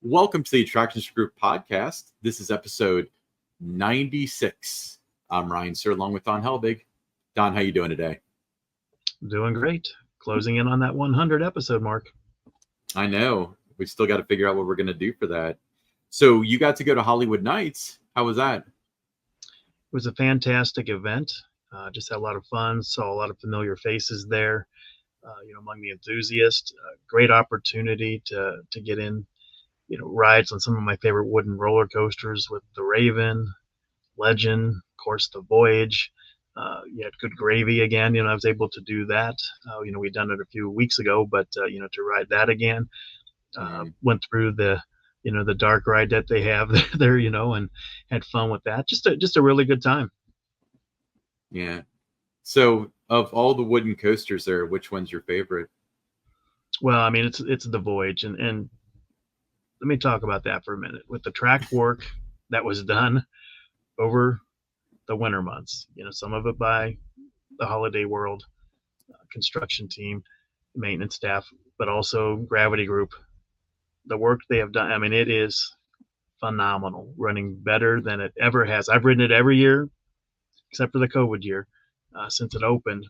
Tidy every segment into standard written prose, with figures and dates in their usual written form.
Welcome to the Attractions Group podcast. This is episode 96. I'm Ryan Sir, along with Don Helbig. Don, how you doing today? Doing great. Closing in on that 100 episode mark. I know. We still got to figure out what we're going to do for that. So you got to go to Hollywood Nights. How was that? It was a fantastic event. Just had a lot of fun. Saw a lot of familiar faces there. Among the enthusiasts, great opportunity to get in, rides on some of my favorite wooden roller coasters with the Raven, Legend, of course, the Voyage. You had Good Gravy again. I was able to do that. We'd done it a few weeks ago, but to ride that again, went through the dark ride that they have there, and had fun with that. Just a really good time. Yeah. So of all the wooden coasters there, which one's your favorite? Well, I mean, it's the Voyage, and let me talk about that for a minute. With the track work that was done over the winter months, some of it by the Holiday World construction team, maintenance staff, but also Gravity Group. The work they have done, I mean, it is phenomenal, running better than it ever has. I've ridden it every year, except for the COVID year, since it opened,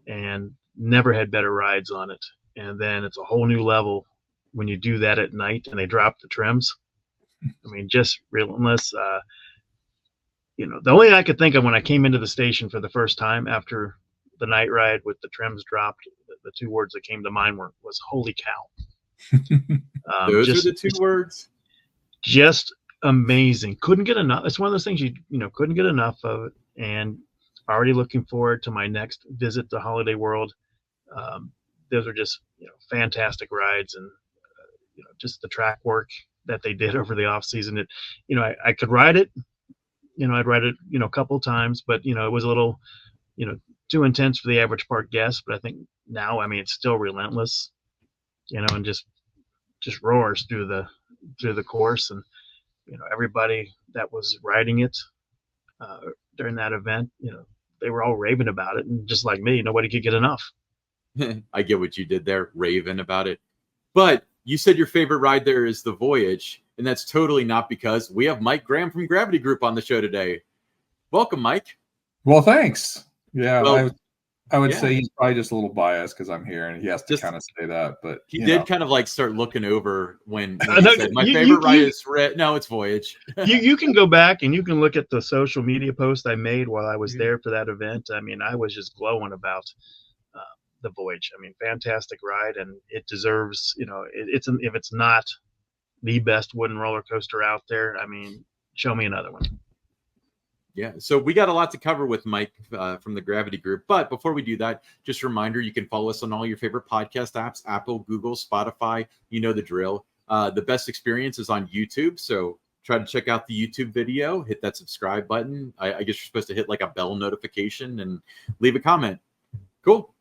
and never had better rides on it. And then it's a whole new level when you do that at night and they drop the trims. I mean, just relentless. The only thing I could think of when I came into the station for the first time after the night ride with the trims dropped, the two words that came to mind was "holy cow." Those are the two words. Just amazing. Couldn't get enough. It's one of those things you couldn't get enough of it, and already looking forward to my next visit to Holiday World. Those are just fantastic rides, and just the track work that they did over the off season. It I could ride it. I'd ride it a couple times, but it was a little too intense for the average park guest. But I think now, I mean, it's still relentless, and just roars through the course, and everybody that was riding it during that event, they were all raving about it, and just like me, nobody could get enough. I get what you did there, raving about it. But you said your favorite ride there is the Voyage, and that's totally not because we have Mike Graham from Gravity Group on the show today. Welcome, Mike. Well, thanks. Yeah, well, I would say he's probably just a little biased because I'm here, and he has to kind of say that. But he did kind of like start looking over when he said my favorite ride is red. No, it's Voyage. you can go back and you can look at the social media post I made while I was there for that event. I mean, I was just glowing about the Voyage. I mean, fantastic ride, and it deserves. If it's not the best wooden roller coaster out there, I mean, show me another one. Yeah, so we got a lot to cover with Mike from the Gravity Group. But before we do that, just a reminder, you can follow us on all your favorite podcast apps, Apple, Google, Spotify. You know the drill. The best experience is on YouTube. So try to check out the YouTube video, hit that subscribe button. I guess you're supposed to hit like a bell notification and leave a comment. Cool.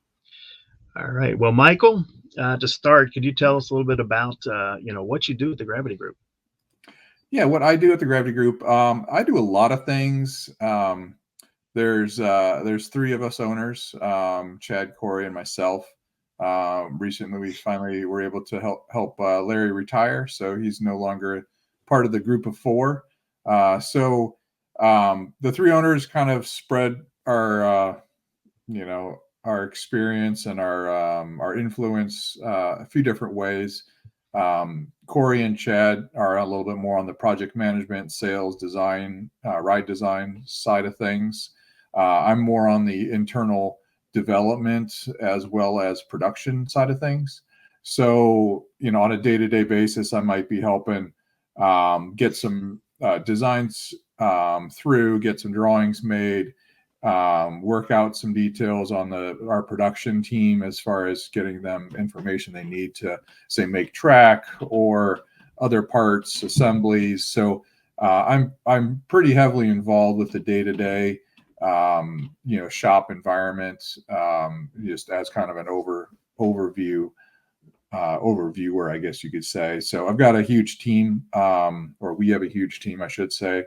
All right. Well, Michael, to start, could you tell us a little bit about, what you do at the Gravity Group? Yeah, what I do at the Gravity Group, I do a lot of things. There's three of us owners, Chad, Corey, and myself. Recently, we finally were able to help Larry retire, so he's no longer part of the group of four. So the three owners kind of spread our experience and our influence a few different ways. Corey and Chad are a little bit more on the project management, sales, design, ride design side of things. I'm more on the internal development as well as production side of things. So, on a day-to-day basis, I might be helping get some designs through, get some drawings made, work out some details on our production team as far as getting them information they need to, say, make track or other parts, assemblies. So I'm pretty heavily involved with the day-to-day, shop environment, just as kind of an overviewer, I guess you could say. So I've got a huge team, or we have a huge team, I should say.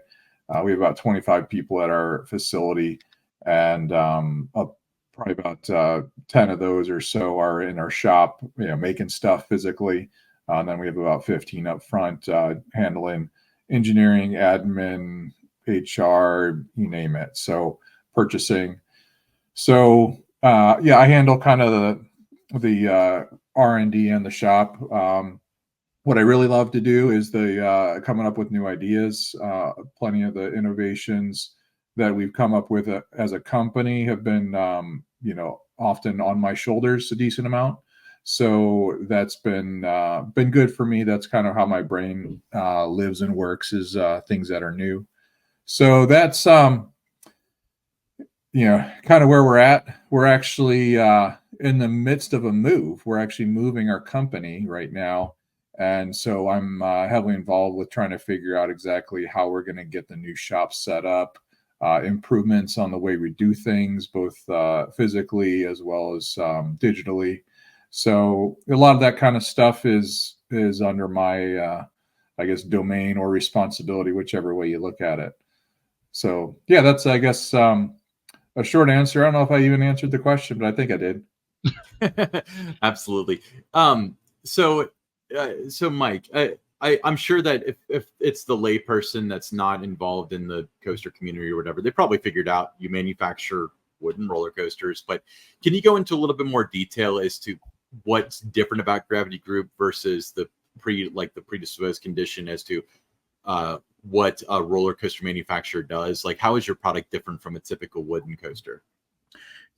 We have about 25 people at our facility. And probably about 10 of those or so are in our shop, making stuff physically. Then we have about 15 up front handling engineering, admin, HR, you name it. So purchasing. So yeah, I handle kind of the R&D and the shop. What I really love to do is the coming up with new ideas. Plenty of the innovations that we've come up with as a company have been, often on my shoulders a decent amount. So that's been good for me. That's kind of how my brain lives and works, is things that are new. So that's kind of where we're at. We're actually in the midst of a move. We're actually moving our company right now. And so I'm heavily involved with trying to figure out exactly how we're going to get the new shop set up, improvements on the way we do things, both physically as well as digitally. So a lot of that kind of stuff is under my, I guess, domain or responsibility, whichever way you look at it. So yeah, that's, I guess, a short answer. I don't know if I even answered the question, but I think I did. Absolutely. So Mike, I'm sure that if it's the layperson that's not involved in the coaster community or whatever, they probably figured out you manufacture wooden roller coasters. But can you go into a little bit more detail as to what's different about Gravity Group versus the predisposed condition, as to what a roller coaster manufacturer does? Like, how is your product different from a typical wooden coaster?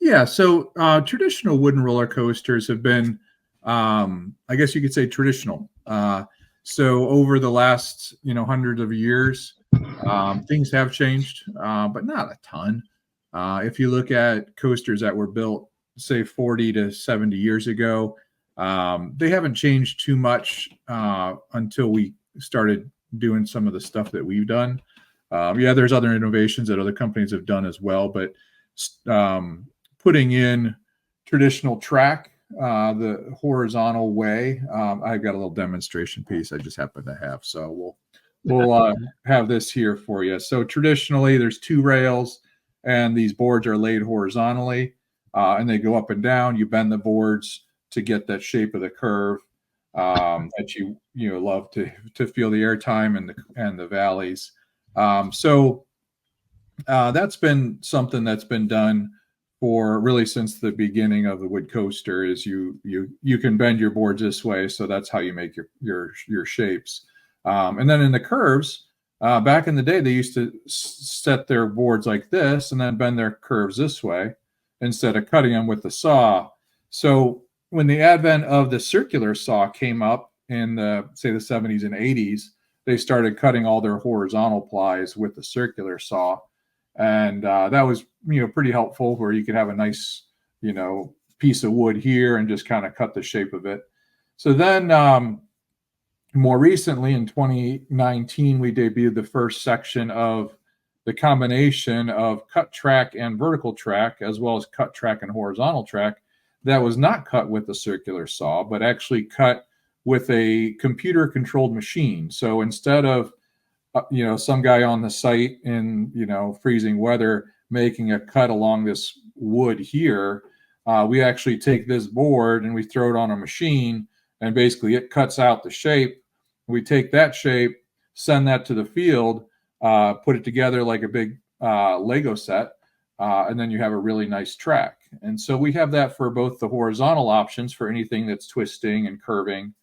Yeah, so traditional wooden roller coasters have been, I guess you could say, traditional. So over the last, hundreds of years, things have changed, but not a ton. If you look at coasters that were built, say, 40 to 70 years ago, they haven't changed too much until we started doing some of the stuff that we've done. Yeah, there's other innovations that other companies have done as well, but putting in traditional track the horizontal way. I've got a little demonstration piece I just happen to have, so we'll have this here for you. So traditionally, there's two rails, and these boards are laid horizontally, and they go up and down. You bend the boards to get that shape of the curve that you love to feel the airtime and the valleys. So that's been something that's been done for really since the beginning of the wood coaster. Is you can bend your boards this way, so that's how you make your shapes. And then in the curves, back in the day, they used to set their boards like this and then bend their curves this way instead of cutting them with the saw. So when the advent of the circular saw came up in the 70s and 80s, they started cutting all their horizontal plies with the circular saw. And that was, pretty helpful, where you could have a nice, piece of wood here and just kind of cut the shape of it. So then more recently in 2019, we debuted the first section of the combination of cut track and vertical track, as well as cut track and horizontal track, that was not cut with the circular saw, but actually cut with a computer controlled machine. So instead of some guy on the site in, freezing weather making a cut along this wood here, we actually take this board and we throw it on a machine, and basically it cuts out the shape. We take that shape, send that to the field, put it together like a big Lego set, and then you have a really nice track. And so we have that for both the horizontal options for anything that's twisting and curving,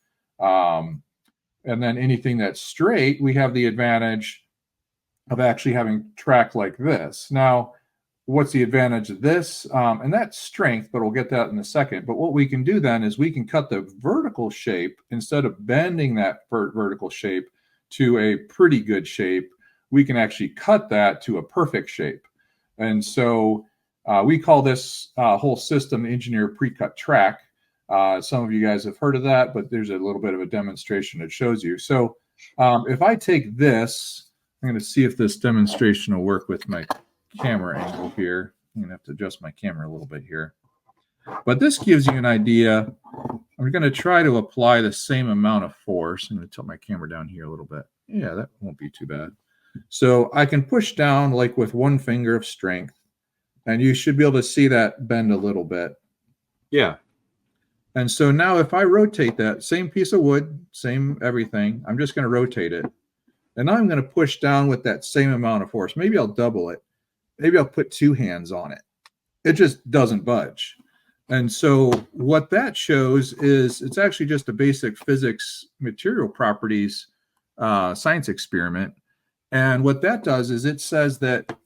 and then anything that's straight, we have the advantage of actually having track like this. Now, what's the advantage of this? And that's strength, but we'll get that in a second. But what we can do then is we can cut the vertical shape. Instead of bending that vertical shape to a pretty good shape, we can actually cut that to a perfect shape. And so we call this whole system the engineer pre-cut track. Some of you guys have heard of that, but there's a little bit of a demonstration that shows you. So if I take this, I'm going to see if this demonstration will work with my camera angle here. I'm going to have to adjust my camera a little bit here. But this gives you an idea. I'm going to try to apply the same amount of force. I'm going to tilt my camera down here a little bit. Yeah, that won't be too bad. So I can push down like with one finger of strength, and you should be able to see that bend a little bit. Yeah. And so now if I rotate that same piece of wood, same everything, I'm just going to rotate it. And now I'm going to push down with that same amount of force. Maybe I'll double it. Maybe I'll put 2 hands on it. It just doesn't budge. And so what that shows is it's actually just a basic physics material properties science experiment. And what that does is it says that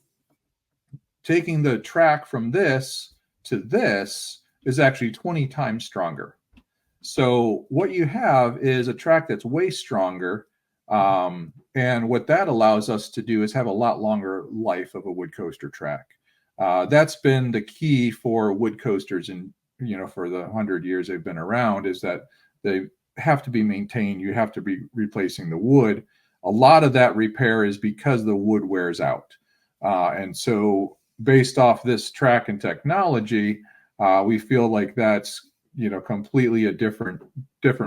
taking the track from this to this is actually 20 times stronger. So what you have is a track that's way stronger. And what that allows us to do is have a lot longer life of a wood coaster track. That's been the key for wood coasters, and for the 100 years they've been around, is that they have to be maintained. You have to be replacing the wood. A lot of that repair is because the wood wears out. And so based off this track and technology, we feel like that's completely a different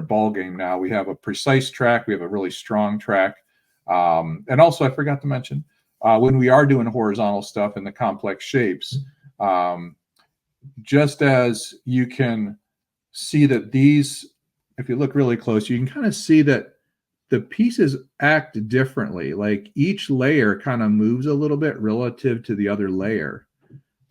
ball game now. We have a precise track. We have a really strong track. And also, I forgot to mention, when we are doing horizontal stuff in the complex shapes, just as you can see that these, if you look really close, you can kind of see that the pieces act differently. Like each layer kind of moves a little bit relative to the other layer.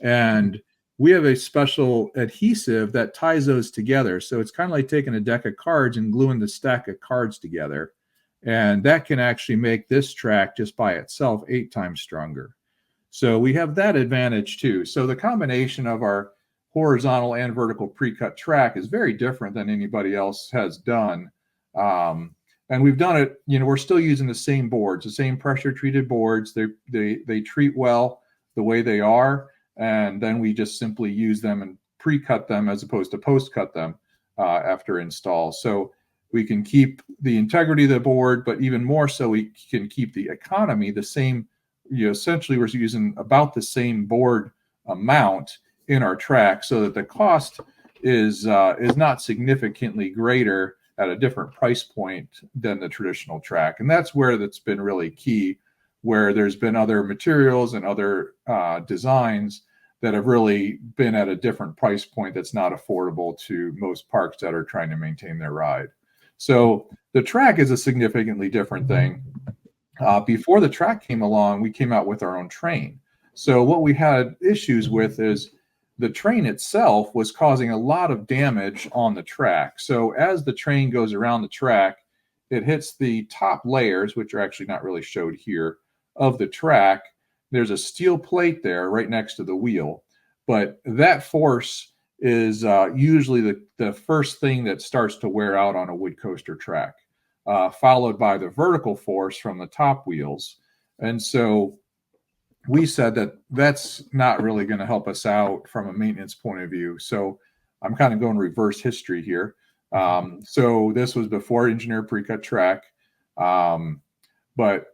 And we have a special adhesive that ties those together. So it's kind of like taking a deck of cards and gluing the stack of cards together. And that can actually make this track just by itself 8 times stronger. So we have that advantage too. So the combination of our horizontal and vertical pre-cut track is very different than anybody else has done. And we've done it, we're still using the same boards, the same pressure treated boards. They treat well the way they are. And then we just simply use them and pre-cut them as opposed to post-cut them after install. So we can keep the integrity of the board, but even more so, we can keep the economy the same. Essentially, we're using about the same board amount in our track, so that the cost is not significantly greater at a different price point than the traditional track. And that's where that's been really key, where there's been other materials and other designs that have really been at a different price point that's not affordable to most parks that are trying to maintain their ride. So the track is a significantly different thing. Before the track came along, we came out with our own train. So what we had issues with is the train itself was causing a lot of damage on the track. So as the train goes around the track, it hits the top layers, which are actually not really showed here, of the track. There's a steel plate there right next to the wheel. But that force is usually the first thing that starts to wear out on a wood coaster track, followed by the vertical force from the top wheels. And so we said that that's not really going to help us out from a maintenance point of view. So I'm kind of going reverse history here. So this was before engineered pre-cut track. But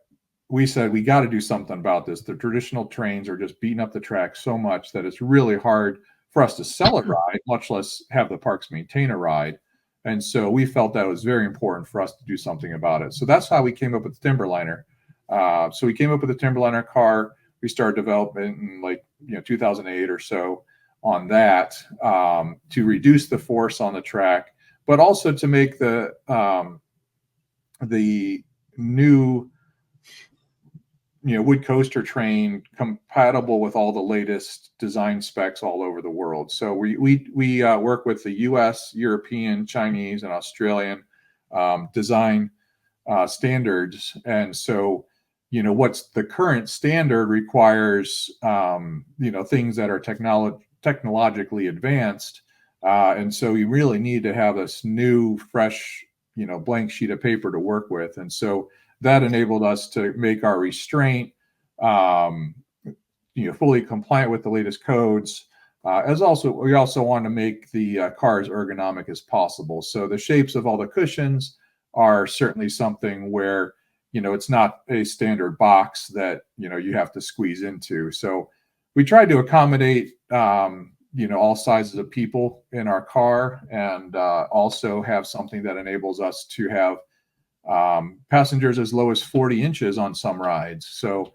we said we got to do something about this. The traditional trains are just beating up the track so much that it's really hard for us to sell a ride, much less have the parks maintain a ride. And so we felt that it was very important for us to do something about it. So that's how we came up with the Timberliner. So we came up with the Timberliner car. We started developing in 2008 or so on that to reduce the force on the track, but also to make the new wood coaster train compatible with all the latest design specs all over the world. So we work with the US, European, Chinese, and Australian design standards. And so what's the current standard requires things that are technologically advanced, and so you really need to have this new fresh blank sheet of paper to work with. And so that enabled us to make our restraint fully compliant with the latest codes. We also want to make the car as ergonomic as possible. So the shapes of all the cushions are certainly something where it's not a standard box that you have to squeeze into. So we tried to accommodate all sizes of people in our car, and also have something that enables us to have passengers as low as 40 inches on some rides. So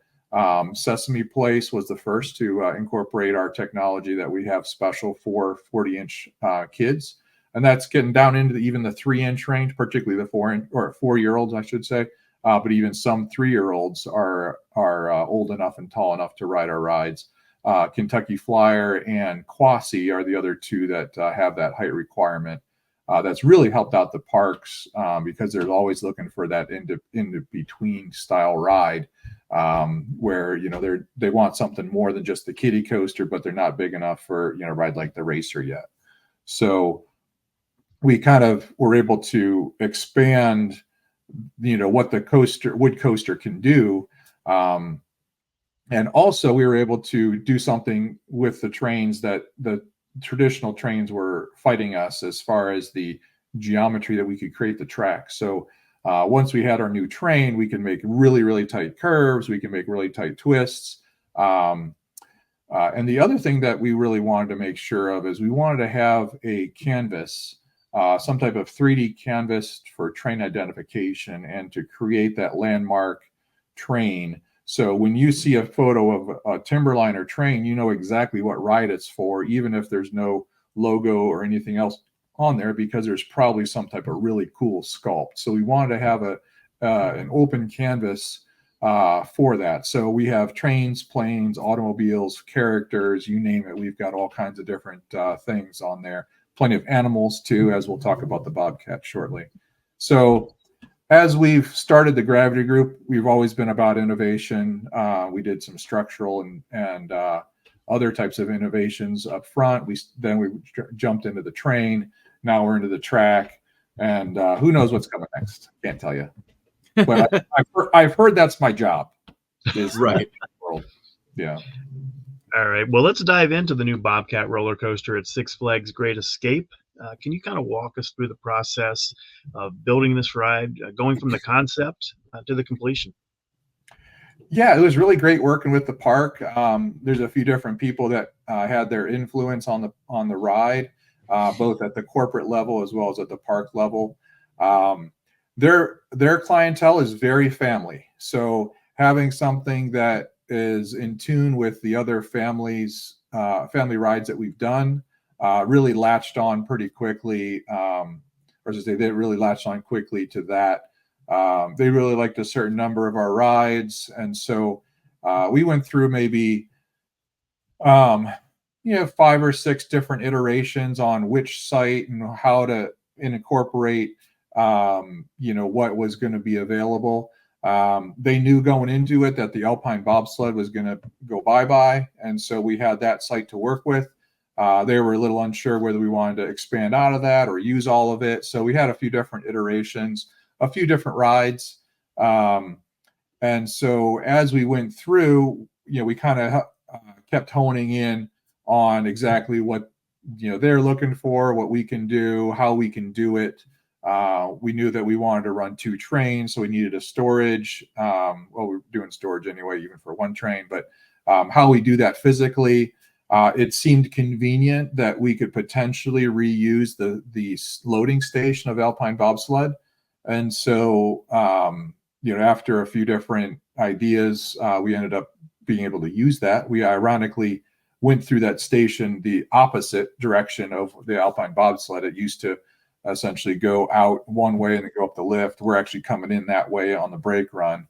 Sesame Place was the first to incorporate our technology that we have special for 40-inch kids. and that's getting down into even the 3-inch range, particularly the 4-year-olds, I should say. But even some 3-year-olds are old enough and tall enough to ride our rides. Kentucky Flyer and Quasi are the other two that have that height requirement. That's really helped out the parks because they're always looking for that in between style ride where they want something more than just the kiddie coaster, but they're not big enough for ride like the racer yet. So we kind of were able to expand what the wood coaster can do. And also we were able to do something with the trains that the traditional trains were fighting us as far as the geometry that we could create the track. So once we had our new train, we can make really, really tight curves. We can make really tight twists. And the other thing that we really wanted to make sure of is we wanted to have a canvas, some type of 3D canvas for train identification and to create that landmark train. So when you see a photo of a Timberliner train, you know exactly what ride it's for, even if there's no logo or anything else on there, because there's probably some type of really cool sculpt. So we wanted to have an open canvas for that. So we have trains, planes, automobiles, characters, you name it. We've got all kinds of different things on there. Plenty of animals too, as we'll talk about the Bobcat shortly. So as we've started the Gravity Group, we've always been about innovation. We did some structural and other types of innovations up front. Then we jumped into the train. Now we're into the track, and who knows what's coming next? Can't tell you. But I've heard that's my job. Is right. World. Yeah. All right. Well, let's dive into the new Bobcat roller coaster at Six Flags Great Escape. Can you kind of walk us through the process of building this ride, going from the concept to the completion? Yeah, it was really great working with the park. There's a few different people that had their influence on the ride, both at the corporate level as well as at the park level. Their clientele is very family, so having something that is in tune with the other family rides that we've done really latched on pretty quickly, or as I say, they really latched on quickly to that. They really liked a certain number of our rides, and so we went through maybe 5 or 6 different iterations on which site and how to incorporate what was going to be available. They knew going into it that the Alpine bobsled was going to go bye-bye, and so we had that site to work with. They were a little unsure whether we wanted to expand out of that or use all of it. So we had a few different iterations, a few different rides. And so as we went through, we kind of kept honing in on exactly what, they're looking for, what we can do, how we can do it. We knew that we wanted to run 2 trains, so we needed a storage. Well, we're doing storage anyway, even for 1 train, but how we do that physically. It seemed convenient that we could potentially reuse the loading station of Alpine bobsled. And so, after a few different ideas, we ended up being able to use that. We ironically went through that station the opposite direction of the Alpine bobsled. It used to essentially go out one way and then go up the lift. We're actually coming in that way on the brake run.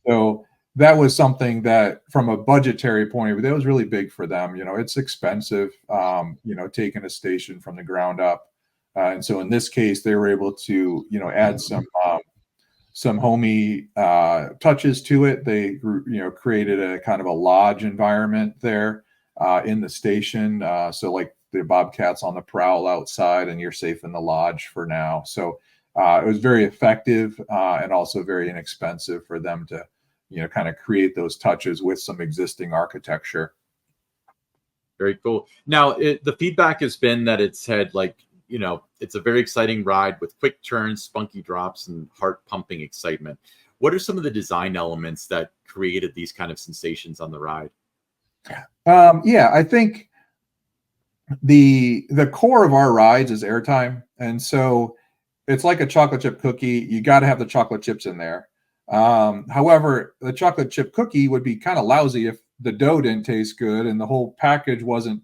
So that was something that, from a budgetary point of view, that was really big for them. It's expensive, taking a station from the ground up. And so in this case, they were able to, add some homey touches to it. They, created a kind of a lodge environment there in the station. So like the Bobcat's on the prowl outside and you're safe in the lodge for now. So it was very effective and also very inexpensive for them to, kind of create those touches with some existing architecture. Very cool. Now, the feedback has been that it's had it's a very exciting ride with quick turns, spunky drops, and heart-pumping excitement. What are some of the design elements that created these kind of sensations on the ride? I think the core of our rides is airtime, and so it's like a chocolate chip cookie. You got to have the chocolate chips in there. However, the chocolate chip cookie would be kind of lousy if the dough didn't taste good and the whole package wasn't,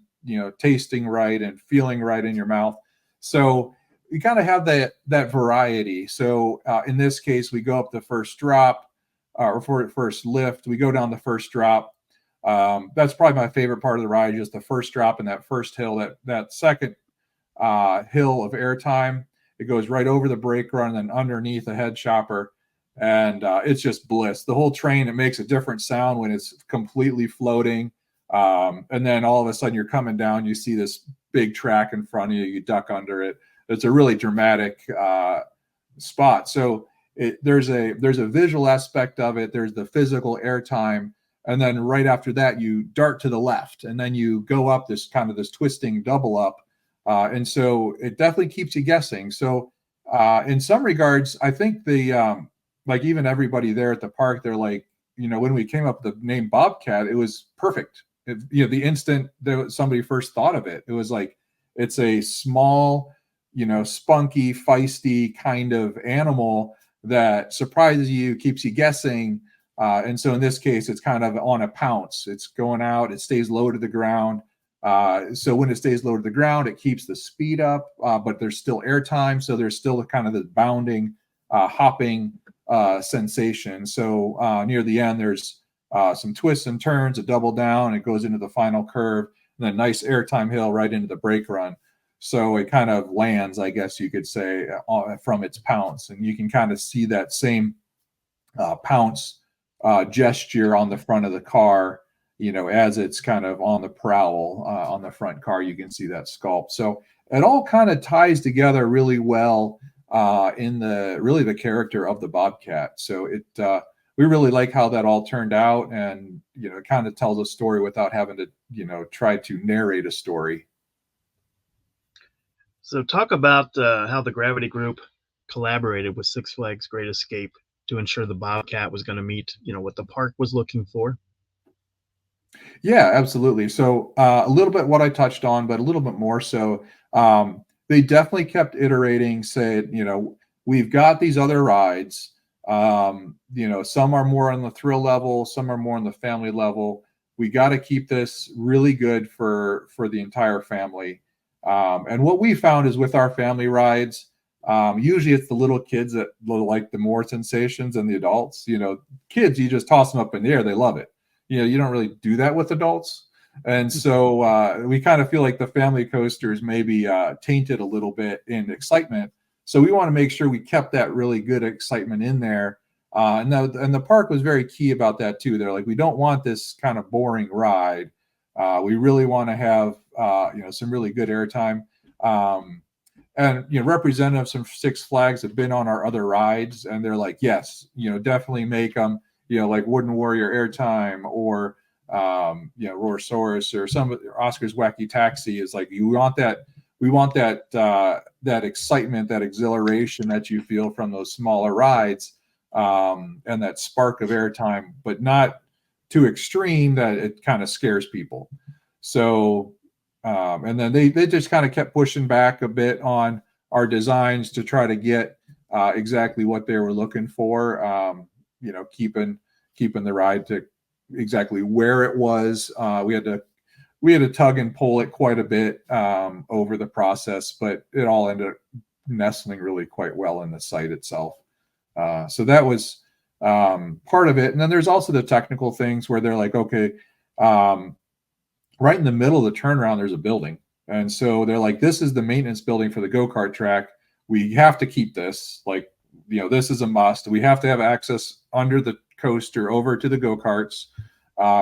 tasting right and feeling right in your mouth. So you kind of have that variety. So in this case, we go up the first drop, or for first lift, we go down the first drop. That's probably my favorite part of the ride, just the first drop and that first hill. That second hill of airtime, it goes right over the brake run and then underneath a head chopper, and it's just bliss. The whole train, it makes a different sound when it's completely floating, and then all of a sudden you're coming down, you see this big track in front of you, you duck under it. It's a really dramatic spot. So there's a visual aspect of it, there's the physical airtime, and then right after that you dart to the left, and then you go up this twisting double up. And so it definitely keeps you guessing. So in some regards, I think the like even everybody there at the park, they're like, when we came up with the name Bobcat, it was perfect. The instant that somebody first thought of it, it was like, it's a small, spunky, feisty kind of animal that surprises you, keeps you guessing. And so in this case, it's kind of on a pounce. It's going out, it stays low to the ground. So when it stays low to the ground, it keeps the speed up, but there's still airtime. So there's still kind of the bounding, hopping sensation. So near the end, there's some twists and turns, a double down, it goes into the final curve, and then nice airtime hill right into the brake run. So it kind of lands, I guess you could say, from its pounce. And you can kind of see that same pounce gesture on the front of the car. As it's kind of on the prowl on the front car, you can see that sculpt. So it all kind of ties together really well in the character of the Bobcat. So we really like how that all turned out, and it kind of tells a story without having to try to narrate a story. So talk about how the Gravity Group collaborated with Six Flags Great Escape to ensure the Bobcat was going to meet what the park was looking for. Yeah, absolutely. So a little bit what I touched on, but a little bit more so. They definitely kept iterating, said, we've got these other rides. Some are more on the thrill level, some are more on the family level. We got to keep this really good for the entire family. And what we found is with our family rides, usually it's the little kids that like the more sensations than the adults. Kids, you just toss them up in the air, they love it. You don't really do that with adults. And so we kind of feel like the family coasters maybe tainted a little bit in excitement. So we want to make sure we kept that really good excitement in there. And the park was very key about that too. They're like, we don't want this kind of boring ride. We really want to have some really good airtime. And representatives from Six Flags have been on our other rides, and they're like, yes, definitely make them like Wooden Warrior airtime, or Roarsaurus, or some of Oscar's Wacky Taxi. Is like, we want that excitement, that exhilaration that you feel from those smaller rides, and that spark of airtime, but not too extreme that it kind of scares people. So and then they just kind of kept pushing back a bit on our designs to try to get exactly what they were looking for. Keeping the ride to exactly where it was. We had to tug and pull it quite a bit over the process, but it all ended up nestling really quite well in the site itself. So that was part of it. And then there's also the technical things where they're like, okay, right in the middle of the turnaround, there's a building. And so they're like, this is the maintenance building for the go-kart track. We have to keep this. Like, this is a must. We have to have access under the coaster over to the go-karts.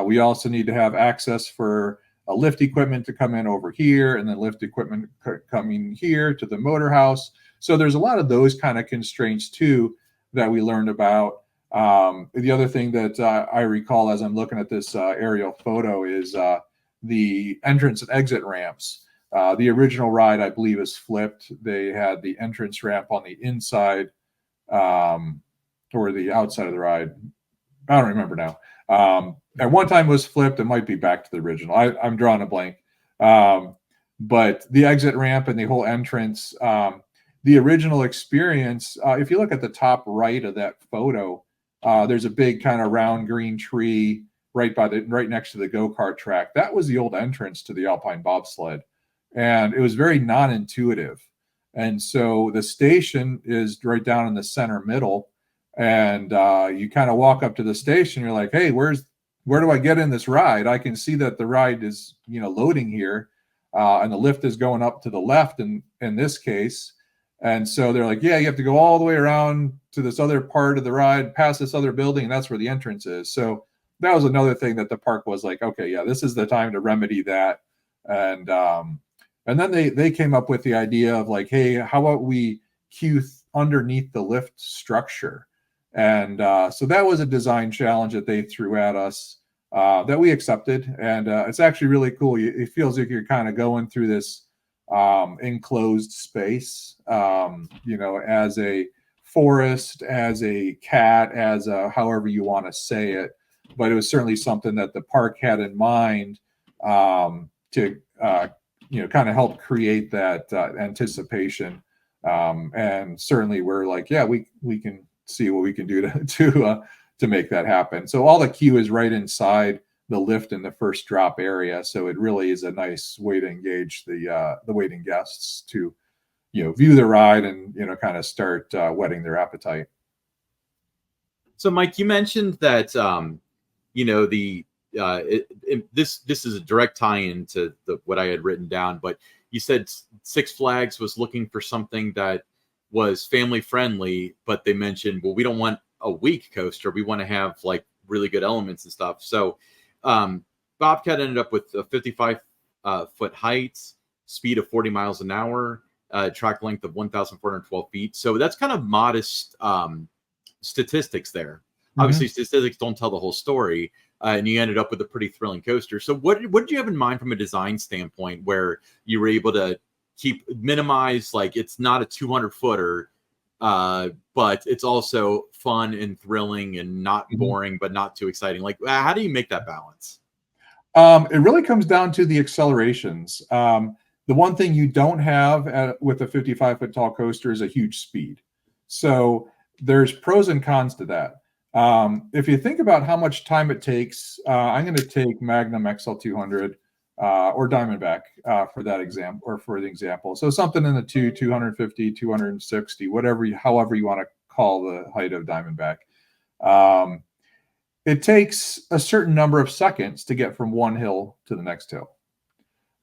We also need to have access for lift equipment to come in over here, and then lift equipment coming here to the motor house. So there's a lot of those kind of constraints too that we learned about. The other thing that I recall as I'm looking at this aerial photo is the entrance and exit ramps. The original ride, I believe, is flipped. They had the entrance ramp on the inside or the outside of the ride. I don't remember now. At one time it was flipped. It might be back to the original. I'm drawing a blank. But the exit ramp and the whole entrance, the original experience, if you look at the top right of that photo, there's a big kind of round green tree right next to the go-kart track. That was the old entrance to the Alpine bobsled. And it was very non-intuitive. And so the station is right down in the center middle. And you kind of walk up to the station. You're like, hey, where do I get in this ride? I can see that the ride is, loading here. And the lift is going up to the left in this case. And so they're like, yeah, you have to go all the way around to this other part of the ride, past this other building, and that's where the entrance is. So that was another thing that the park was like, okay, yeah, this is the time to remedy that. And then they came up with the idea of like, hey, how about we queue underneath the lift structure? And so that was a design challenge that they threw at us that we accepted. And it's actually really cool. It feels like you're kind of going through this enclosed space, as a forest, as a cat, as a however you want to say it. But it was certainly something that the park had in mind to kind of help create that anticipation. And certainly we're like, yeah, we can see what we can do to make that happen. So all the queue is right inside the lift in the first drop area. So it really is a nice way to engage the waiting guests to, view the ride and, kind of start whetting their appetite. So Mike, you mentioned that, this is a direct tie-in to what I had written down, but you said Six Flags was looking for something that was family friendly, but they mentioned, well, we don't want a weak coaster. We want to have like really good elements and stuff. So Bobcat ended up with a 55 foot height, speed of 40 miles an hour, track length of 1,412 feet. So that's kind of modest statistics there. Mm-hmm. Obviously, statistics don't tell the whole story. And you ended up with a pretty thrilling coaster. So what did you have in mind from a design standpoint where you were able to minimize, like it's not a 200 footer, but it's also fun and thrilling and not boring, but not too exciting. Like, how do you make that balance? It really comes down to the accelerations. The one thing you don't have with a 55-foot tall coaster is a huge speed. So there's pros and cons to that. If you think about how much time it takes, I'm going to take Magnum XL200 or Diamondback for that example, or for the example. So something in the 250, 260, however you want to call the height of Diamondback. It takes a certain number of seconds to get from one hill to the next hill.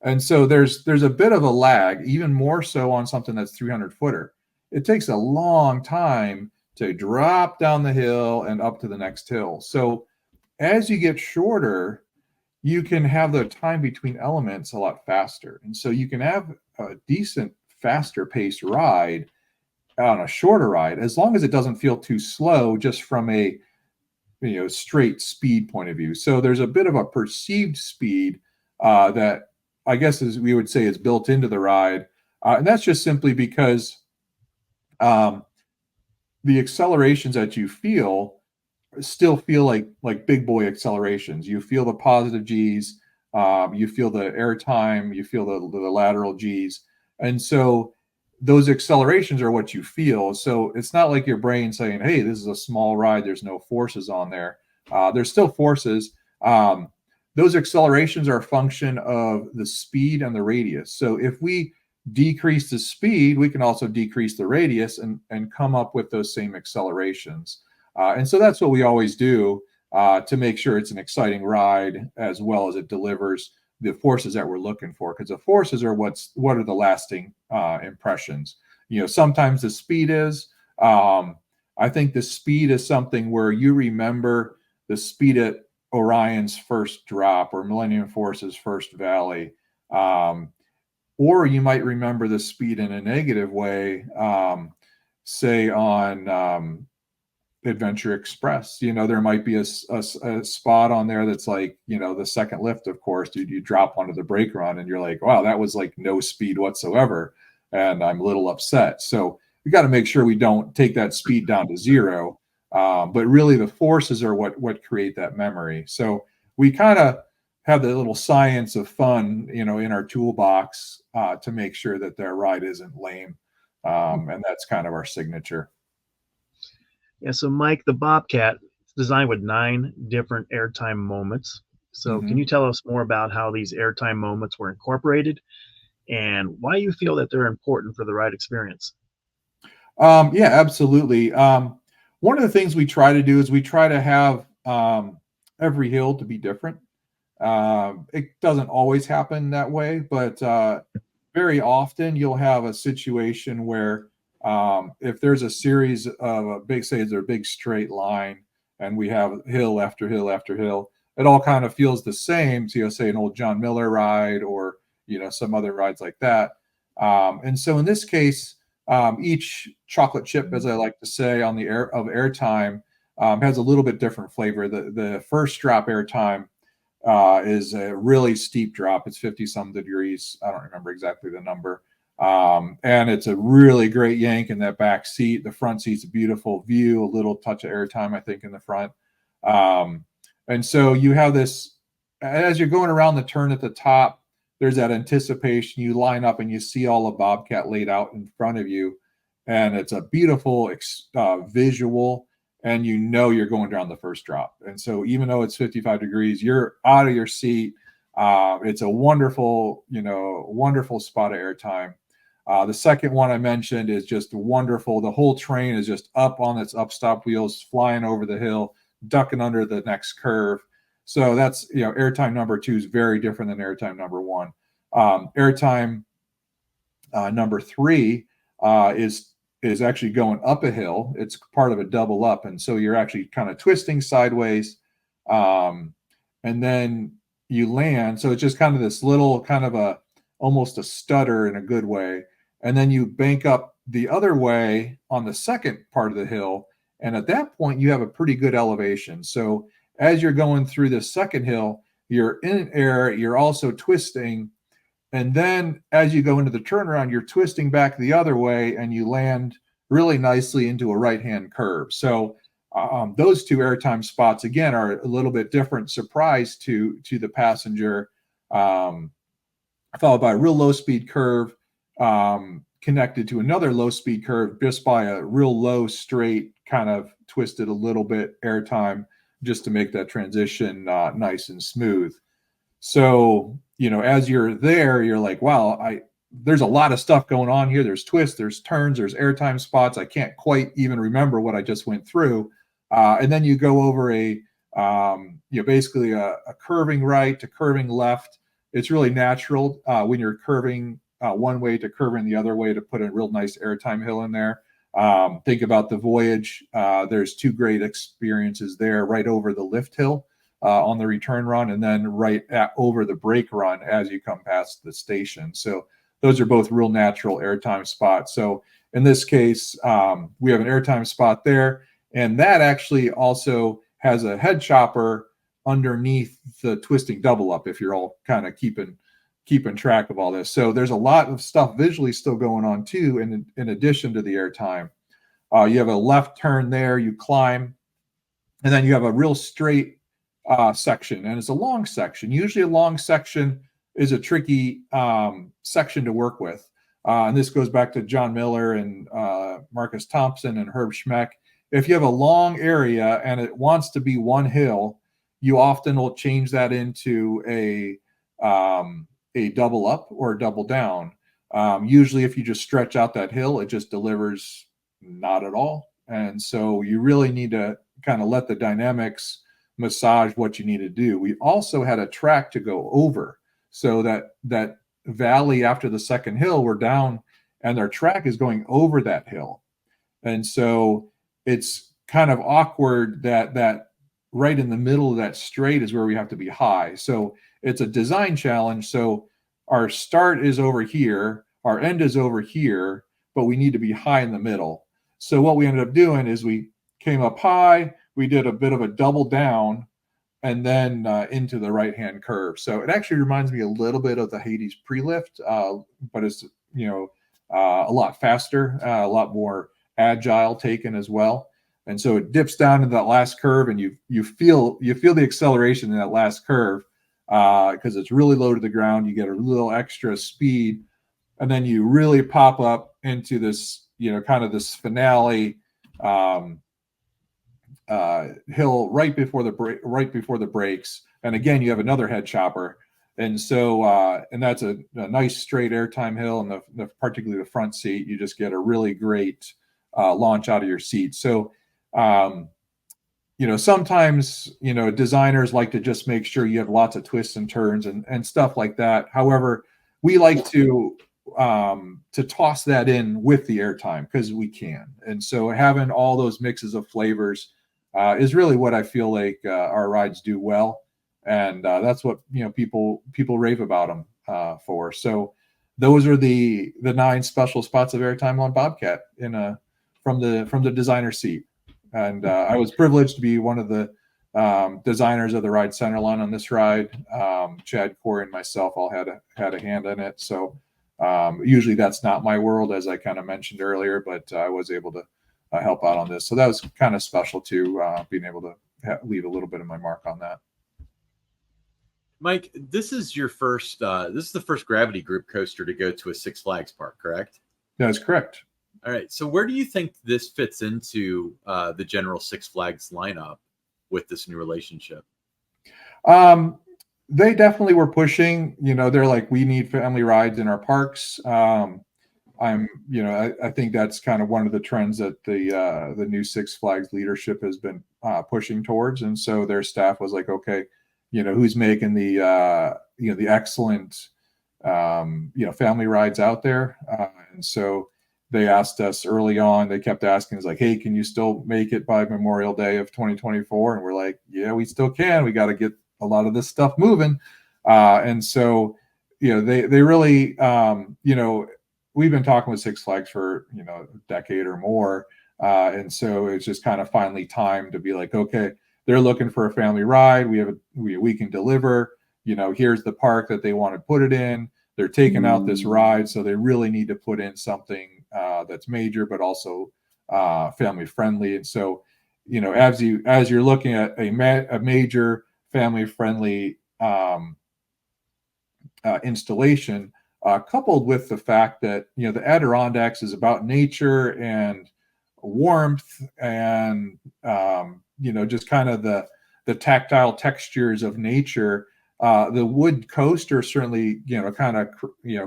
And so there's a bit of a lag, even more so on something that's 300 footer. It takes a long time to drop down the hill and up to the next hill. So as you get shorter, you can have the time between elements a lot faster. And so you can have a decent, faster paced ride on a shorter ride, as long as it doesn't feel too slow just from a straight speed point of view. So there's a bit of a perceived speed that I guess we would say is built into the ride. And that's just simply because the accelerations that you feel still feel like big boy accelerations. You feel the positive G's, you feel the air time, you feel the lateral G's. And so those accelerations are what you feel. So it's not like your brain saying, hey, this is a small ride, there's no forces on there. There's still forces. Those accelerations are a function of the speed and the radius. So if we decrease the speed, we can also decrease the radius and come up with those same accelerations. And so that's what we always do to make sure it's an exciting ride, as well as it delivers the forces that we're looking for. Because the forces are what are the lasting impressions. Sometimes the speed is. I think the speed is something where you remember the speed at Orion's first drop or Millennium Force's first valley. Or you might remember the speed in a negative way, say on Adventure Express. There might be a spot on there that's like, the second lift, of course, you drop onto the brake run and you're like, wow, that was like no speed whatsoever. And I'm a little upset. So we got to make sure we don't take that speed down to zero. But really the forces are what create that memory. So we kind of have the little science of fun, in our toolbox to make sure that their ride isn't lame. And that's kind of our signature. Yeah. So Mike, the Bobcat is designed with 9 different airtime moments. So can you tell us more about how these airtime moments were incorporated and why you feel that they're important for the ride experience. Yeah, absolutely. One of the things we try to do is we try to have every hill to be different. It doesn't always happen that way, but very often you'll have a situation where if there's a series of a big, say it's a big straight line, and we have hill after hill after hill, it all kind of feels the same. So, say an old John Miller ride, or some other rides like that. And so in this case, each chocolate chip, as I like to say, on the airtime has a little bit different flavor. The first drop airtime is a really steep drop. It's 50 some degrees. I don't remember exactly the number. And it's a really great yank in that back seat. The front seat's a beautiful view, a little touch of airtime, I think, in the front. And so you have this, as you're going around the turn at the top, there's that anticipation. You line up and you see all of Bobcat laid out in front of you. And it's a beautiful visual, and you're going down the first drop. And so even though it's 55 degrees, you're out of your seat. It's a wonderful, wonderful spot of airtime. The second one I mentioned is just wonderful. The whole train is just up on its upstop wheels, flying over the hill, ducking under the next curve. So that's, airtime number 2 is very different than airtime number 1. Airtime number 3 is actually going up a hill. It's part of a double up. And so you're actually kind of twisting sideways. And then you land. So it's just kind of this little kind of almost a stutter in a good way. And then you bank up the other way on the second part of the hill. And at that point, you have a pretty good elevation. So as you're going through the second hill, you're in air, you're also twisting. And then as you go into the turnaround, you're twisting back the other way, and you land really nicely into a right-hand curve. So those two airtime spots, again, are a little bit different surprise to the passenger, followed by a real low-speed curve connected to another low-speed curve just by a real low, straight, kind of twisted a little bit airtime just to make that transition nice and smooth. So, as you're there, you're like, wow, there's a lot of stuff going on here. There's twists, there's turns, there's airtime spots. I can't quite even remember what I just went through. And then you go over basically a curving right to curving left. It's really natural when you're curving one way to curving the other way to put a real nice airtime hill in there. Think about the Voyage. There's 2 great experiences there, right over the lift hill on the return run, and then right over the brake run as you come past the station. So those are both real natural airtime spots. So in this case, we have an airtime spot there, and that actually also has a head chopper underneath the twisting double up, if you're all kind of keeping track of all this. So there's a lot of stuff visually still going on too, in addition to the airtime. You have a left turn there, you climb, and then you have a real straight section, and it's a long section. Usually a long section is a tricky section to work with. And this goes back to John Miller and Marcus Thompson and Herb Schmeck. If you have a long area and it wants to be one hill, you often will change that into a double up or a double down. Usually if you just stretch out that hill, it just delivers not at all. And so you really need to kind of let the dynamics massage what you need to do. We also had a track to go over, so that valley after the second hill, we're down and our track is going over that hill. And so it's kind of awkward that right in the middle of that straight is where we have to be high. So it's a design challenge. So our start is over here, our end is over here, but we need to be high in the middle. So what we ended up doing is we came up high, we did a bit of a double down, and then into the right-hand curve. So it actually reminds me a little bit of the Hades pre-lift, but it's a lot faster, a lot more agile taken as well. And so it dips down into that last curve, and you feel the acceleration in that last curve because it's really low to the ground. You get a little extra speed, and then you really pop up into this, kind of this finale hill right before the brakes. And again, you have another head chopper. And so, and that's a nice straight airtime hill, and particularly the front seat, you just get a really great launch out of your seat. So, sometimes, designers like to just make sure you have lots of twists and turns and stuff like that. However, we like to toss that in with the airtime because we can. And so having all those mixes of flavors is really what I feel like our rides do well. And that's what, people rave about them for. So those are the 9 special spots of airtime on Bobcat from the designer seat. And I was privileged to be one of the designers of the ride centerline on this ride. Chad, Corey, and myself all had a hand in it. So usually that's not my world, as I kind of mentioned earlier, but I was able to help out on this. So that was kind of special too, being able to leave a little bit of my mark on that. Mike, this is your first. This is the first Gravity Group coaster to go to a Six Flags park, correct? That is correct. All right. So where do you think this fits into the general Six Flags lineup with this new relationship? They definitely were pushing. They're like, we need family rides in our parks. I think that's kind of one of the trends that the new Six Flags leadership has been pushing towards. And so their staff was like, okay, who's making the excellent family rides out there? And so they asked us early on. They kept asking us like, hey, can you still make it by Memorial Day of 2024? And we're like, yeah, we still can. We got to get a lot of this stuff moving. And so, they really, we've been talking with Six Flags for, a decade or more. And so it's just kind of finally time to be like, okay, they're looking for a family ride. We can deliver, here's the park that they want to put it in. They're taking out this ride. So they really need to put in something that's major, but also family friendly. And so, as you're looking at a major family friendly installation, coupled with the fact that the Adirondacks is about nature and warmth and just kind of the tactile textures of nature. The wood coaster certainly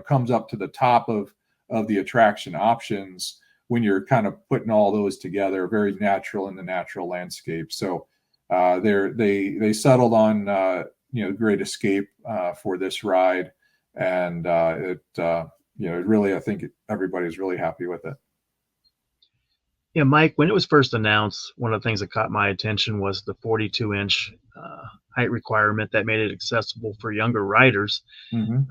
comes up to the top of the attraction options when you're kind of putting all those together, very natural in the natural landscape. So they settled on Great Escape for this ride, and really, I think everybody's really happy with it. Yeah, Mike, when it was first announced, one of the things that caught my attention was the 42-inch height requirement that made it accessible for younger riders. Mm-hmm.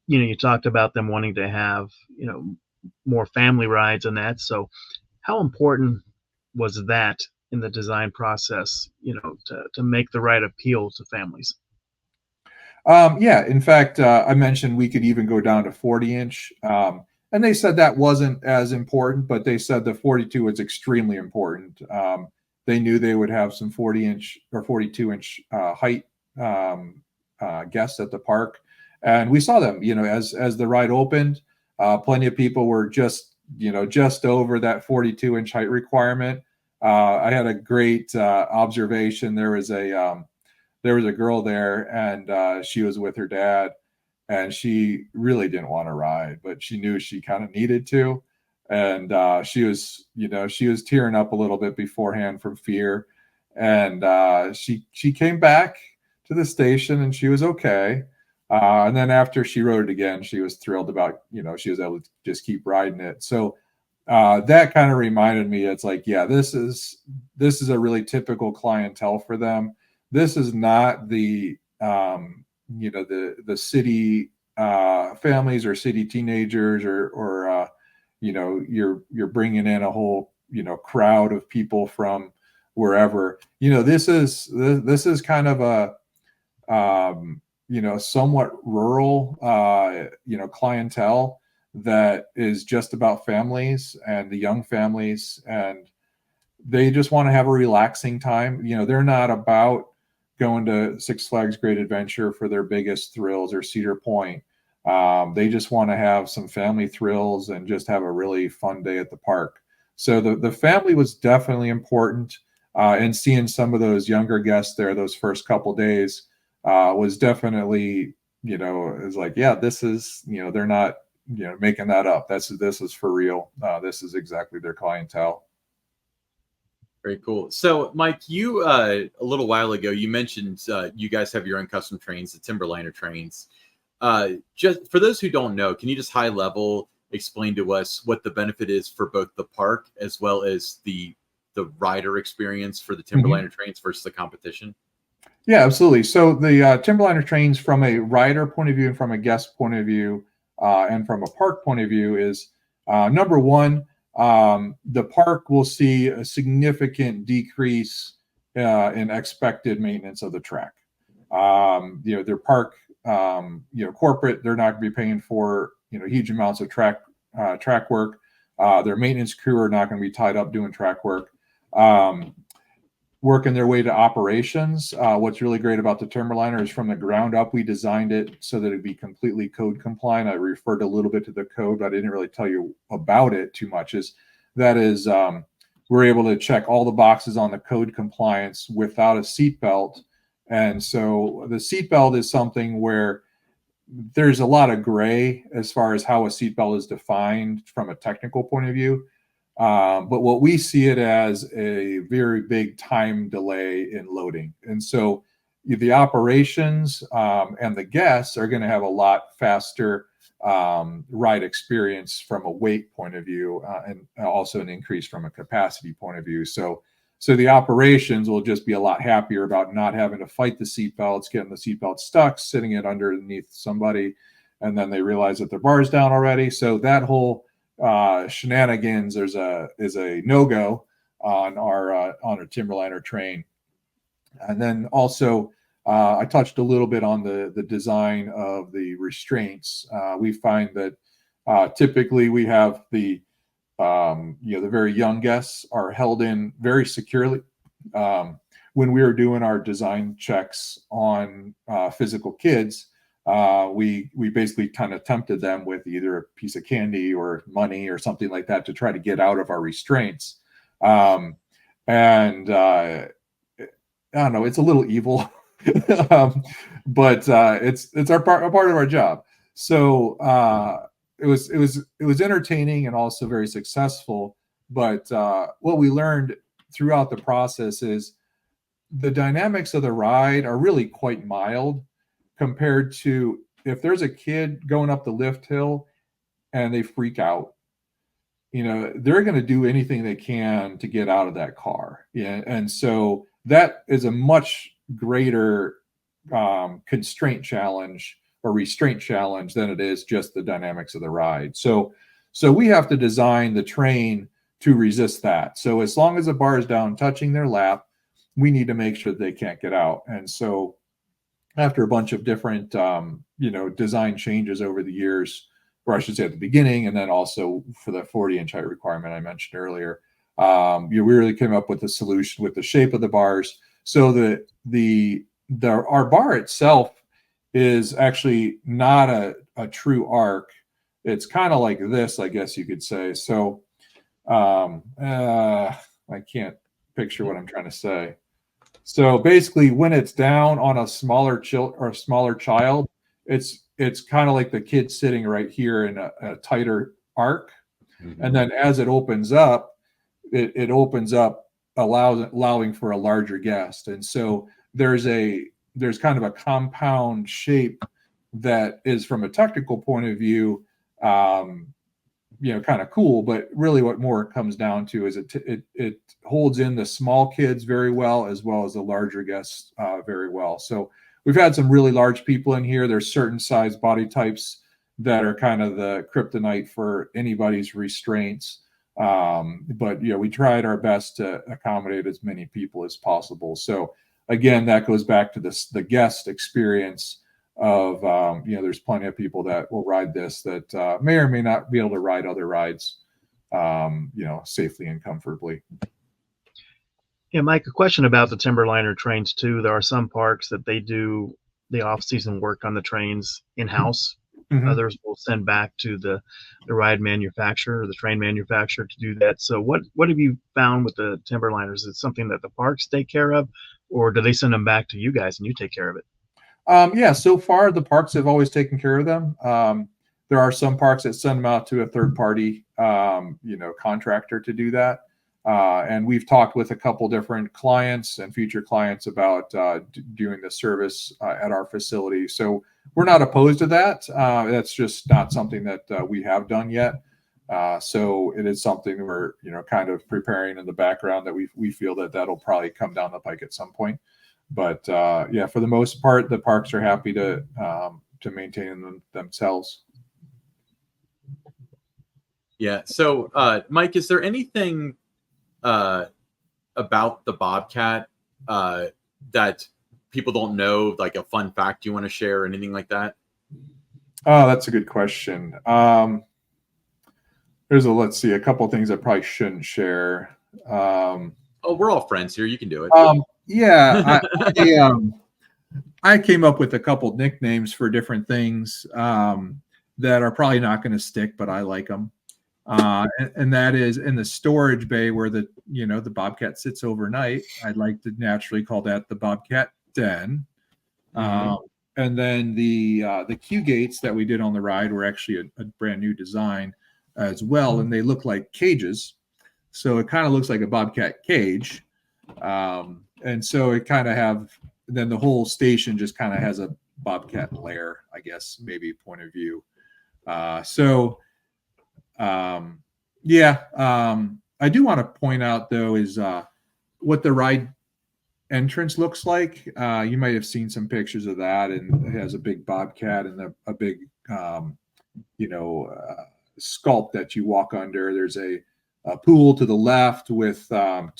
You talked about them wanting to have, more family rides and that. So how important was that in the design process, to make the ride appeal to families? Yeah, in fact, I mentioned we could even go down to 40-inch. And they said that wasn't as important, but they said the 42 was extremely important. They knew they would have some 40-inch or 42-inch height guests at the park. And we saw them, as the ride opened, plenty of people were just over that 42-inch height requirement. I had a great observation. There was a girl there, and she was with her dad. And she really didn't want to ride, but she knew she kind of needed to. And she was tearing up a little bit beforehand from fear. And she came back to the station, and she was okay. And then after she rode it again, she was thrilled about, she was able to just keep riding it. So that kind of reminded me, it's like, yeah, this is a really typical clientele for them. This is not the the city families or city teenagers or you're bringing in a whole crowd of people from wherever. This is kind of a somewhat rural clientele that is just about families and the young families, and they just want to have a relaxing time. They're not about going to Six Flags Great Adventure for their biggest thrills or Cedar Point. They just want to have some family thrills and just have a really fun day at the park. So the family was definitely important, and seeing some of those younger guests there those first couple days was definitely is like, yeah, this is, they're not, making that up. This is for real. This is exactly their clientele. Very cool. So, Mike, you a little while ago you mentioned you guys have your own custom trains, the Timberliner trains. Just for those who don't know, can you just high level explain to us what the benefit is for both the park as well as the rider experience for the Timberliner trains versus the competition? Yeah, absolutely. So the Timberliner trains, from a rider point of view and from a guest point of view, and from a park point of view, is number one, the park will see a significant decrease in expected maintenance of the track. Their park, corporate, they're not going to be paying for huge amounts of track work. Their maintenance crew are not going to be tied up doing track work. Working their way to operations. What's really great about the Timberliner is from the ground up, we designed it so that it'd be completely code compliant. I referred a little bit to the code, but I didn't really tell you about it too much. We're able to check all the boxes on the code compliance without a seatbelt. And so the seatbelt is something where there's a lot of gray as far as how a seatbelt is defined from a technical point of view. But what we see it as a very big time delay in loading. And so the operations and the guests are going to have a lot faster ride experience from a weight point of view, and also an increase from a capacity point of view. So the operations will just be a lot happier about not having to fight the seatbelts, getting the seatbelt stuck, sitting it underneath somebody, and then they realize that their bar's down already. So that whole shenanigans is a no-go on our Timberliner train. And then also I touched a little bit on the design of the restraints. We find that typically we have the very young guests are held in very securely. When we were doing our design checks on physical kids, we basically kind of tempted them with either a piece of candy or money or something like that to try to get out of our restraints. And I don't know, it's a little evil, but it's a part of our job. So it was entertaining and also very successful. But what we learned throughout the process is the dynamics of the ride are really quite mild compared to if there's a kid going up the lift hill and they freak out, they're going to do anything they can to get out of that car. Yeah. And so that is a much greater constraint challenge or restraint challenge than it is just the dynamics of the ride. So we have to design the train to resist that. So as long as the bar is down touching their lap, we need to make sure that they can't get out. And so after a bunch of different, design changes over the years, or I should say at the beginning, and then also for the 40-inch height requirement I mentioned earlier, we really came up with a solution with the shape of the bars. So our bar itself is actually not a true arc. It's kind of like this, I guess you could say. So I can't picture what I'm trying to say. So basically, when it's down on a smaller child, it's kind of like the kid sitting right here in a tighter arc, and then as it opens up, it opens up, allowing for a larger guest. And so there's kind of a compound shape that is, from a technical point of view, kind of cool, but really what more it comes down to is it holds in the small kids very well, as well as the larger guests very well. So we've had some really large people in here. There's certain size body types that are kind of the kryptonite for anybody's restraints. But we tried our best to accommodate as many people as possible. So again, that goes back to the guest experience of there's plenty of people that will ride this that may or may not be able to ride other rides safely and comfortably. Yeah, Mike, a question about the Timberliner trains too. There are some parks that they do the off-season work on the trains in-house. Mm-hmm. Others will send back to the ride manufacturer or the train manufacturer to do that. So what have you found with the Timberliners? Is it something that the parks take care of, or do they send them back to you guys and you take care of it? Yeah, so far the parks have always taken care of them. There are some parks that send them out to a third party, contractor to do that. And we've talked with a couple different clients and future clients about doing the service at our facility. So we're not opposed to that. That's just not something that we have done yet. So it is something we're, kind of preparing in the background that we feel that that'll probably come down the pike at some point. But yeah, for the most part, the parks are happy to maintain them themselves. Yeah. So, Mike, is there anything about the Bobcat that people don't know, like a fun fact you want to share or anything like that? Oh, that's a good question. Let's see, a couple of things I probably shouldn't share. Oh, we're all friends here. You can do it. Yeah, I came up with a couple nicknames for different things that are probably not going to stick, but I like them. And that is in the storage bay where the Bobcat sits overnight. I'd like to naturally call that the Bobcat Den. And then the queue gates that we did on the ride were actually a brand new design as well, and they look like cages. So it kind of looks like a Bobcat cage. And so it kind of then the whole station just kind of has a Bobcat lair, I guess, maybe point of view. I do want to point out though is what the ride entrance looks like. You might have seen some pictures of that, and it has a big Bobcat and a big sculpt that you walk under. There's a pool to the left with the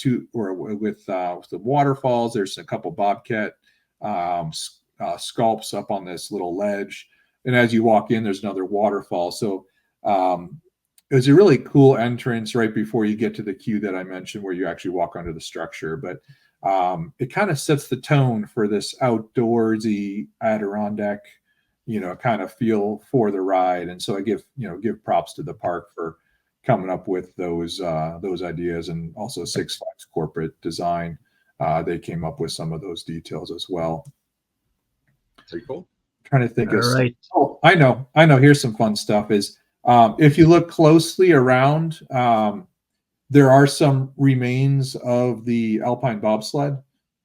waterfalls. There's a couple Bobcat sculpts up on this little ledge, and as you walk in, there's another waterfall. So it's a really cool entrance right before you get to the queue that I mentioned, where you actually walk under the structure. But it kind of sets the tone for this outdoorsy Adirondack, kind of feel for the ride. And so I give props to the park for coming up with those ideas, and also Six Flags corporate design. They came up with some of those details as well. Very cool. Trying to think All right. Oh, I know. Here's some fun stuff is if you look closely around, there are some remains of the Alpine bobsled,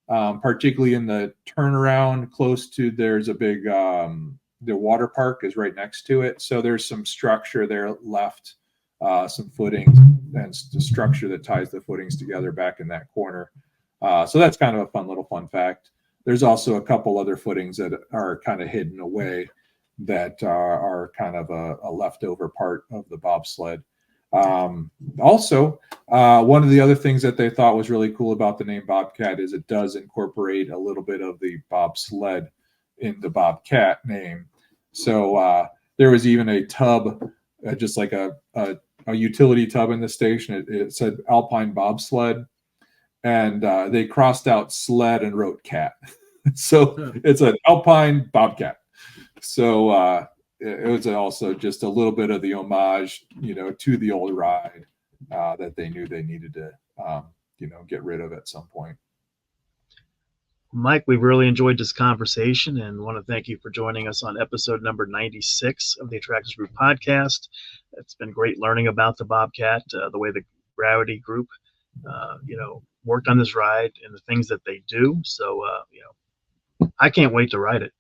particularly in the turnaround close to, there's a big, the water park is right next to it. So there's some structure there left, some footings and the structure that ties the footings together back in that corner. So that's kind of a fun fact. There's also a couple other footings that are kind of hidden away that are kind of a leftover part of the bobsled. Also, one of the other things that they thought was really cool about the name Bobcat is it does incorporate a little bit of the bobsled in the Bobcat name. So there was even a tub, just like a utility tub in the station. It said Alpine bobsled, and they crossed out sled and wrote cat. So it's an Alpine Bobcat. So it was also just a little bit of the homage, to the old ride that they knew they needed to, get rid of at some point. Mike, we've really enjoyed this conversation and want to thank you for joining us on episode number 96 of the Attractors Group podcast. It's been great learning about the Bobcat, the way the Gravity Group, worked on this ride and the things that they do. So, I can't wait to ride it.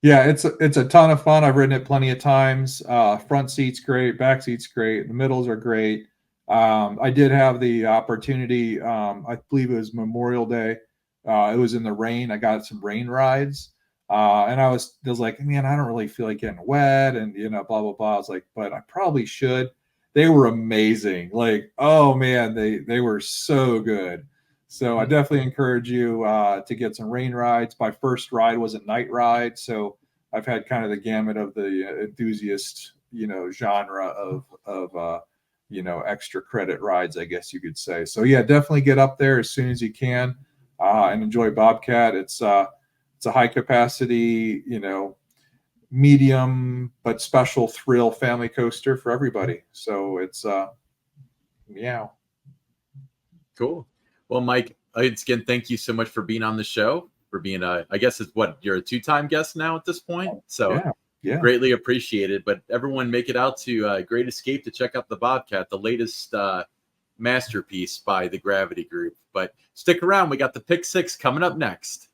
Yeah, it's a ton of fun. I've ridden it plenty of times. Front seat's great, back seat's great, the middles are great. I did have the opportunity, I believe it was Memorial Day. It was in the rain. I got some rain rides. And I was like, man, I don't really feel like getting wet and, blah, blah, blah. I was like, but I probably should. They were amazing. Like, oh man, they were so good. So I definitely encourage you to get some rain rides. My first ride was a night ride. So I've had kind of the gamut of the enthusiast, genre of extra credit rides, I guess you could say. So yeah, definitely get up there as soon as you can and enjoy Bobcat. It's a high capacity, medium but special thrill family coaster for everybody. So it's Cool. Well, Mike, again, thank you so much for being on the show. for being I guess it's what, you're a 2-time guest now at this point. So Yeah. greatly appreciated. But everyone make it out to Great Escape to check out the Bobcat, the latest masterpiece by the Gravity Group. But stick around. We got the Pick Six coming up next.